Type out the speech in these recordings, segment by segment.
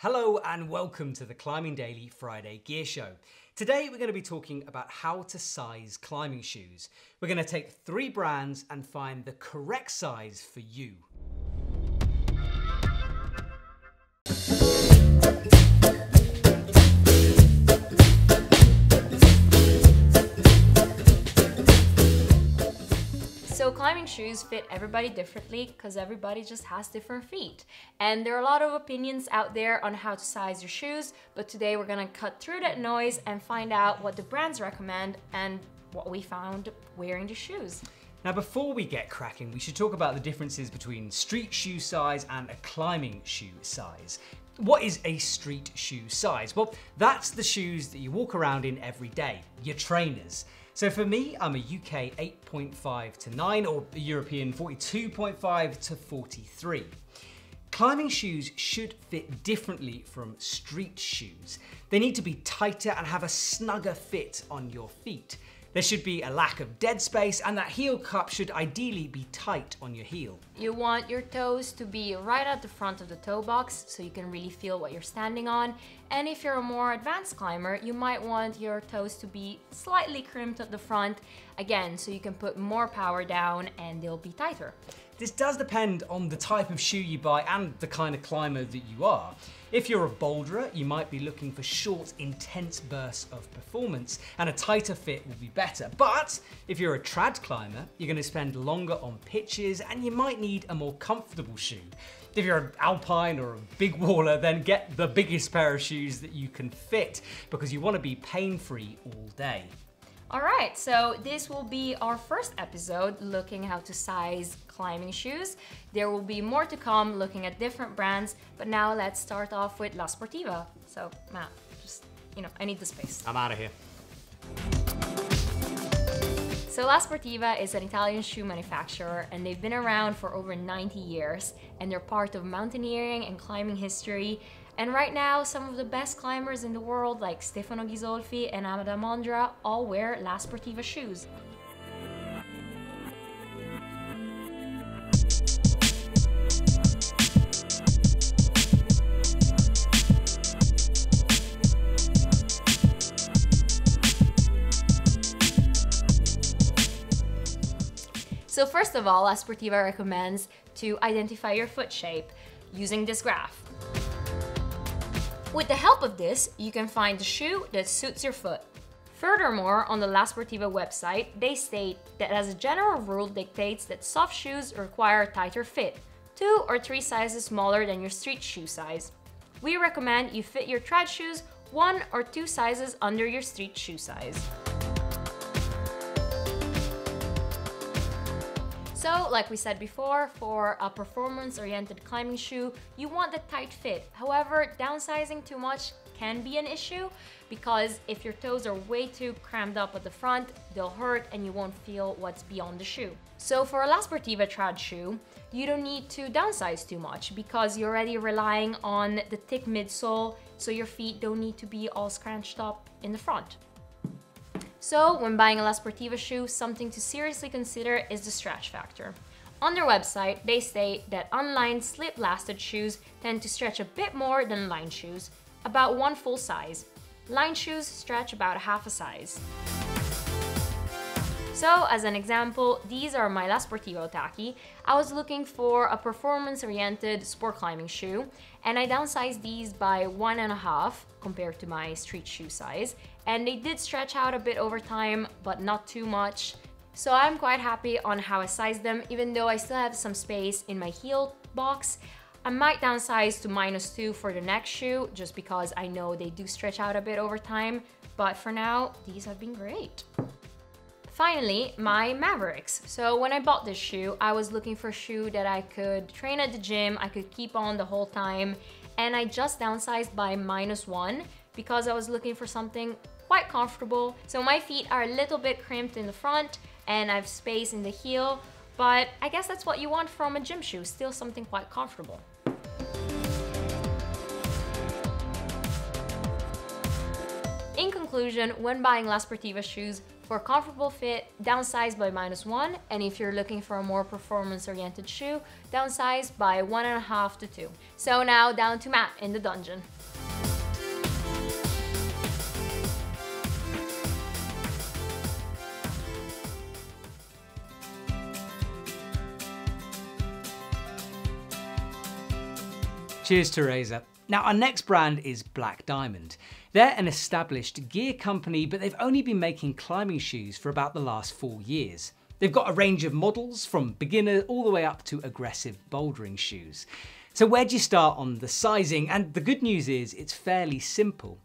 Hello and welcome to the Climbing Daily Friday Gear Show. Today we're going to be talking about how to size climbing shoes. We're going to take 3 brands and find the correct size for you. So climbing shoes fit everybody differently because everybody just has different feet. And there are a lot of opinions out there on how to size your shoes, but today we're gonna cut through that noise and find out what the brands recommend and what we found wearing the shoes. Now before we get cracking, we should talk about the differences between street shoe size and a climbing shoe size. What is a street shoe size? Well, that's the shoes that you walk around in every day, your trainers. So for me, I'm a UK 8.5 to 9 or a European 42.5 to 43. Climbing shoes should fit differently from street shoes. They need to be tighter and have a snugger fit on your feet. There should be a lack of dead space and that heel cup should ideally be tight on your heel. You want your toes to be right at the front of the toe box so you can really feel what you're standing on. And if you're a more advanced climber, you might want your toes to be slightly crimped at the front, again, so you can put more power down and they'll be tighter. This does depend on the type of shoe you buy and the kind of climber that you are. If you're a boulderer, you might be looking for short, intense bursts of performance, and a tighter fit will be better. But if you're a trad climber, you're going to spend longer on pitches and you might need a more comfortable shoe. If you're an alpine or a big waller, then get the biggest pair of shoes that you can fit because you want to be pain-free all day. Alright, so this will be our first episode looking how to size climbing shoes. There will be more to come looking at different brands, but now let's start off with La Sportiva. So Matt, just, I need the space. I'm out of here. So La Sportiva is an Italian shoe manufacturer and they've been around for over 90 years and they're part of mountaineering and climbing history. And right now, some of the best climbers in the world like Stefano Ghisolfi and Amada Mondra all wear La Sportiva shoes. So first of all, La Sportiva recommends to identify your foot shape using this graph. With the help of this, you can find the shoe that suits your foot. Furthermore, on the La Sportiva website, they state that as a general rule dictates that soft shoes require a tighter fit, 2 or 3 sizes smaller than your street shoe size. We recommend you fit your trad shoes 1 or 2 sizes under your street shoe size. So, like we said before, for a performance-oriented climbing shoe, you want the tight fit. However, downsizing too much can be an issue because if your toes are way too crammed up at the front, they'll hurt and you won't feel what's beyond the shoe. So for a La Sportiva trad shoe, you don't need to downsize too much because you're already relying on the thick midsole, so your feet don't need to be all scrunched up in the front. So when buying a La Sportiva shoe, something to seriously consider is the stretch factor. On their website, they state that unlined slip-lasted shoes tend to stretch a bit more than lined shoes, about 1 full size. Lined shoes stretch about half a size. So as an example, these are my La Sportiva Otaki. I was looking for a performance-oriented sport climbing shoe, and I downsized these by 1.5 compared to my street shoe size. And they did stretch out a bit over time, but not too much. So I'm quite happy on how I sized them, even though I still have some space in my heel box. I might downsize to -2 for the next shoe, just because I know they do stretch out a bit over time. But for now, these have been great. Finally, my Mavericks. So when I bought this shoe, I was looking for a shoe that I could train at the gym, I could keep on the whole time, and I just downsized by -1 because I was looking for something quite comfortable. So my feet are a little bit crimped in the front and I have space in the heel, but I guess that's what you want from a gym shoe, still something quite comfortable. In conclusion, when buying La Sportiva shoes, For a comfortable fit, downsize by -1, and if you're looking for a more performance-oriented shoe, downsize by 1.5 to 2. So now down to Matt in the dungeon. Cheers, Teresa. Now, our next brand is Black Diamond. They're an established gear company, but they've only been making climbing shoes for about the last 4 years. They've got a range of models from beginner all the way up to aggressive bouldering shoes. So where do you start on the sizing? And the good news is it's fairly simple.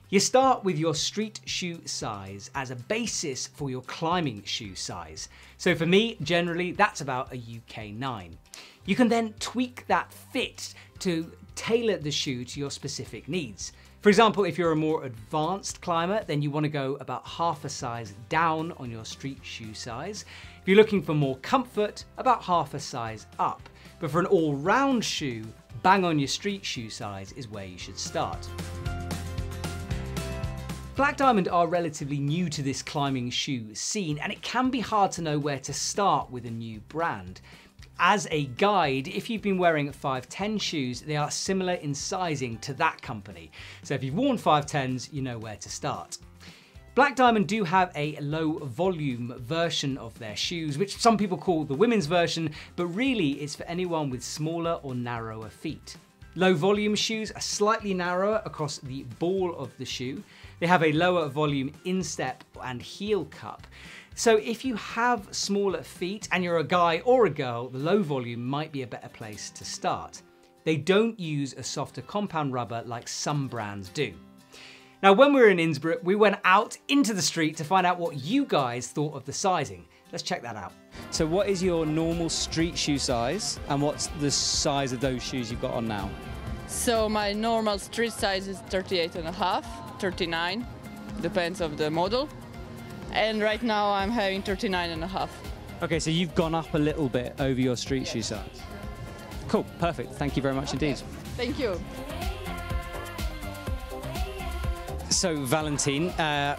You start with your street shoe size as a basis for your climbing shoe size. So for me, generally, that's about a UK 9. You can then tweak that fit to tailor the shoe to your specific needs. For example, if you're a more advanced climber, then you want to go about half a size down on your street shoe size. If you're looking for more comfort, about half a size up. But for an all-round shoe, bang on your street shoe size is where you should start. Black Diamond are relatively new to this climbing shoe scene, and it can be hard to know where to start with a new brand. As a guide, if you've been wearing 510 shoes, they are similar in sizing to that company. So if you've worn 510s, you know where to start. Black Diamond do have a low volume version of their shoes, which some people call the women's version, but really it's for anyone with smaller or narrower feet. Low volume shoes are slightly narrower across the ball of the shoe. They have a lower volume instep and heel cup. So if you have smaller feet and you're a guy or a girl, the low volume might be a better place to start. They don't use a softer compound rubber like some brands do. Now, when we were in Innsbruck, we went out into the street to find out what you guys thought of the sizing. Let's check that out. So what is your normal street shoe size and what's the size of those shoes you've got on now? So my normal street size is 38.5, 39, depends on the model. And right now I'm having 39.5. Okay, so you've gone up a little bit over your street shoe size. Cool, perfect. Thank you very much indeed. Thank you. So Valentin,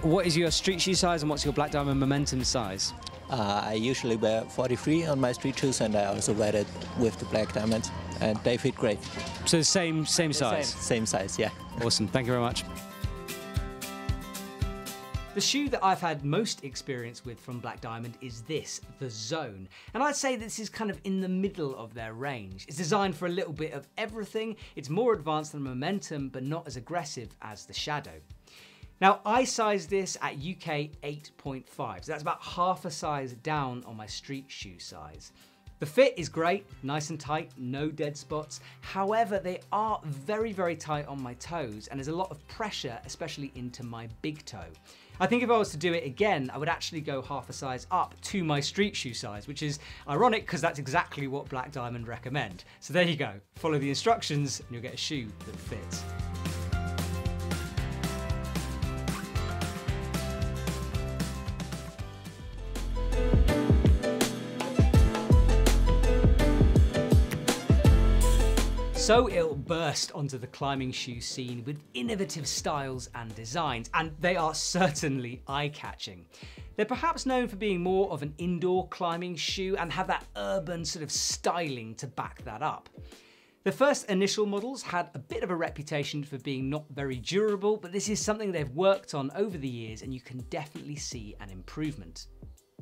what is your street shoe size and what's your Black Diamond Momentum size? I usually wear 43 on my street shoes, and I also wear it with the Black Diamond, and they fit great. So same size? Same size, yeah. Awesome, thank you very much. The shoe that I've had most experience with from Black Diamond is this, the Zone. And I'd say this is kind of in the middle of their range. It's designed for a little bit of everything. It's more advanced than Momentum, but not as aggressive as the Shadow. Now, I sized this at UK 8.5, so that's about half a size down on my street shoe size. The fit is great, nice and tight, no dead spots. However, they are very, very tight on my toes, and there's a lot of pressure, especially into my big toe. I think if I was to do it again, I would actually go half a size up to my street shoe size, which is ironic because that's exactly what Black Diamond recommend. So there you go, follow the instructions and you'll get a shoe that fits. So it'll burst onto the climbing shoe scene with innovative styles and designs, and they are certainly eye-catching. They're perhaps known for being more of an indoor climbing shoe and have that urban sort of styling to back that up. The first initial models had a bit of a reputation for being not very durable, but this is something they've worked on over the years, and you can definitely see an improvement.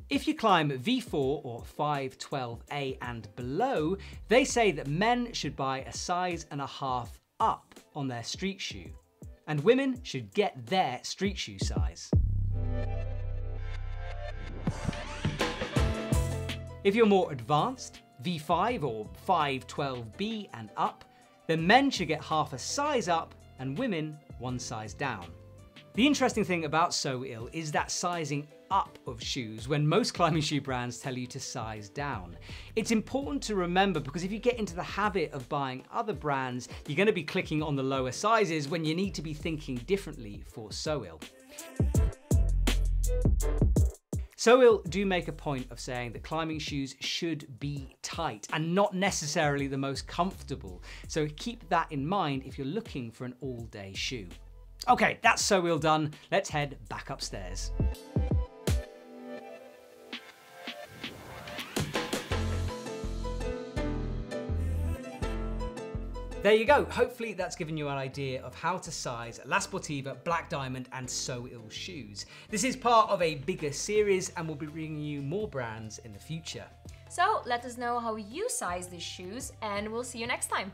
If you climb V4 or 512A and below, they say that men should buy a size and a half up on their street shoe, and women should get their street shoe size. If you're more advanced, V5 or 512B and up, then men should get half a size up and women one size down. The interesting thing about So Ill is that sizing up of shoes when most climbing shoe brands tell you to size down. It's important to remember because if you get into the habit of buying other brands, you're going to be clicking on the lower sizes when you need to be thinking differently for So Ill. So Ill do make a point of saying that climbing shoes should be tight and not necessarily the most comfortable. So keep that in mind if you're looking for an all-day shoe. Okay, that's So Ill done. Let's head back upstairs. There you go. Hopefully that's given you an idea of how to size La Sportiva, Black Diamond and So Ill shoes. This is part of a bigger series and we'll be bringing you more brands in the future. So let us know how you size these shoes and we'll see you next time.